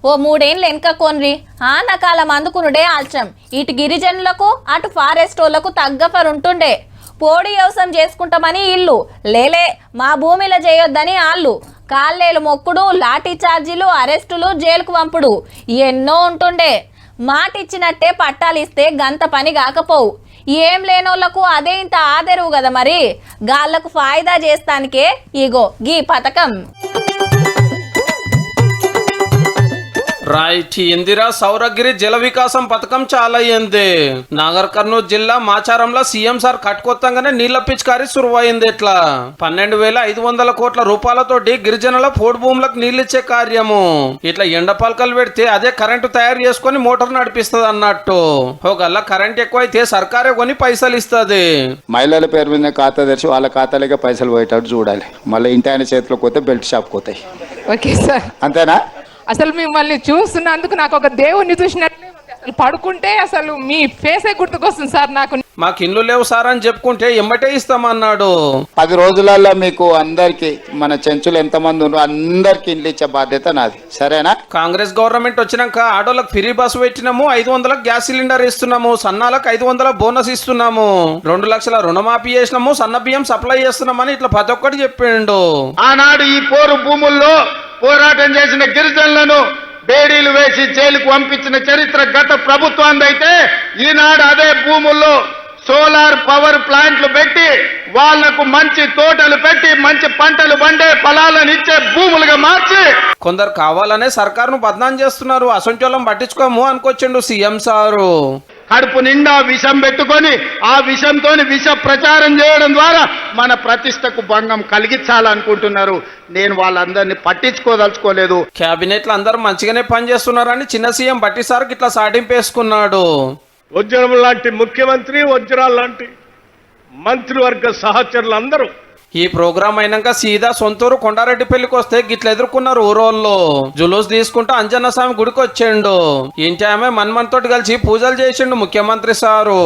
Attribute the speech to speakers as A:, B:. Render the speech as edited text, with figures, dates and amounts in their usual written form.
A: ఓ 3 ఏళ్ళు వెనక కొన్రి ఆనకాలం అందుకునుడే ఆల్చం. ఇటు గిరిజనులకు అటు ఫారెస్ట్ వాళ్ళకు తగ్గఫర్ ఉంటుండే. పోడి వ్యవసాయం చేసుకుంటామని ఇల్లు లేలే మా భూమిలో చేయొద్దని ఆళ్ళు కాళ్ళేలు మొక్కుడు, లాఠీ చార్జీలు, అరెస్టులు, జైలుకు పంపుడు ఎన్నో ఉంటుండే. మాటిచ్చినట్టే పట్టాలిస్తే గంత పని కాకపోవు. ఏం లేనోళ్లకు అదే ఇంత ఆదరువు కదా మరి. గాళ్లకు ఫాయిదా చేస్తానికే ఇగో గీ పథకం.
B: రైట్. ఇందిరా సౌరగిరి జల వికాసం పథకం చాలా అయింది. నాగర్ కర్నూలు జిల్లా మాచారంలో సీఎం సార్ కట్టుకొత్తంగానే నీళ్ల పిచికారి సురువైంది. ఇట్లా 12,500 కోట్ల రూపాయలతోటి గిరిజనుల పోడు భూములకు నీళ్ళిచ్చే కార్యము. ఇట్లా ఎండపలకలు పెడితే అదే కరెంటు తయారు చేసుకుని మోటార్ నడిపిస్తుంది అన్నట్టు. ఒకళ్ళ కరెంట్ ఎక్కువైతే సర్కారే కొని పైసలు ఇస్తుంది.
C: మహిళల పేరు మీద ఖాతా తెరిచి వాళ్ళ ఖాతాలకే పైసలు పోయేటట్టు చూడాలి. మళ్ళీ ఇంటి ఆయన చేతిలోకి పోతే బెల్ట్ షాప్కి పోతాయి.
D: ఓకే సార్,
C: అంతేనా?
D: అసలు మిమ్మల్ని చూస్తున్నందుకు నాకు ఒక దేవుణ్ణి చూసినట్లే అసలు పడుకుంటే అసలు మీ ఫేసే గుర్తుకొస్తుంది సార్. నాకు
B: మాకు ఇల్లు లేవు సార్ అని చెప్పుకుంటే ఎమ్మటే ఇస్తామన్నాడు.
C: 10 రోజులలో మీకు అందరికి మన చెంచులు ఎంతమంది ఉన్నారు అందరికి ఇండ్లు ఇచ్చే బాధ్యత నాది. సరేనా?
B: కాంగ్రెస్ గవర్నమెంట్ వచ్చినాక ఆడోళ్ళకి ఫ్రీ బస్సు పెట్టినాము, 500 గ్యాస్ సిలిండర్ ఇస్తున్నాము, సన్నాలకు 500 బోనస్ ఇస్తున్నాము, 2 లక్షల రుణమాఫీ చేసినాము, సన్న బియ్యం సప్లై చేస్తున్నామని ఇట్లా ప్రతి ఒక్కటి చెప్పిండు.
E: ఆనాడు ఈ పోరు భూముల్లో పోరాటం చేసిన గిరిజనులను బేడీలు వేసి జైలుకు పంపించిన చరిత్ర గత ప్రభుత్వానిదైతే, ఈనాడు అదే భూముల్లో సోలార్ పవర్ ప్లాంట్లు పెట్టి వాళ్లకు మంచి తోటలు పెట్టి మంచి పంటలు పండే ఫలాలను ఇచ్చే భూములుగా మార్చి
B: కొందరు కావాలనే సర్కారును బదనాం చేస్తున్నారు. అసంచోళం పట్టించుకోము అనుకొచ్చిండు సీఎం సారు.
E: కడుపు నిండా విషం పెట్టుకొని ఆ విషంతో విష ప్రచారం చేయడం ద్వారా మన ప్రతిష్టకు భంగం కలిగించాలనుకుంటున్నారు. నేను వాళ్ళందరినీ పట్టించుకోదలుచుకోలేదు.
B: క్యాబినెట్లు అందరూ మంచిగానే పనిచేస్తున్నారని చిన్న సీఎం బట్టి సార్కి ఇట్లా సాటింపేసుకున్నాడు.
F: వజ్రం లాంటి ముఖ్యమంత్రి, వజ్రాలు లాంటి మంత్రివర్గ సహచరులు అందరూ
B: ఈ ప్రోగ్రాం అయినాక సీదా సొంతూరు కొండారెడ్డి పెళ్లికి వస్తే గిట్ల ఎదుర్కొన్నారు ఊరోళ్ళు. జులూస్ తీసుకుంటూ అంజన్న స్వామి గుడికి వచ్చిండు. ఇంటి ఆమె మన్మన్ తోటి కలిసి పూజలు చేసిండు ముఖ్యమంత్రి సారు.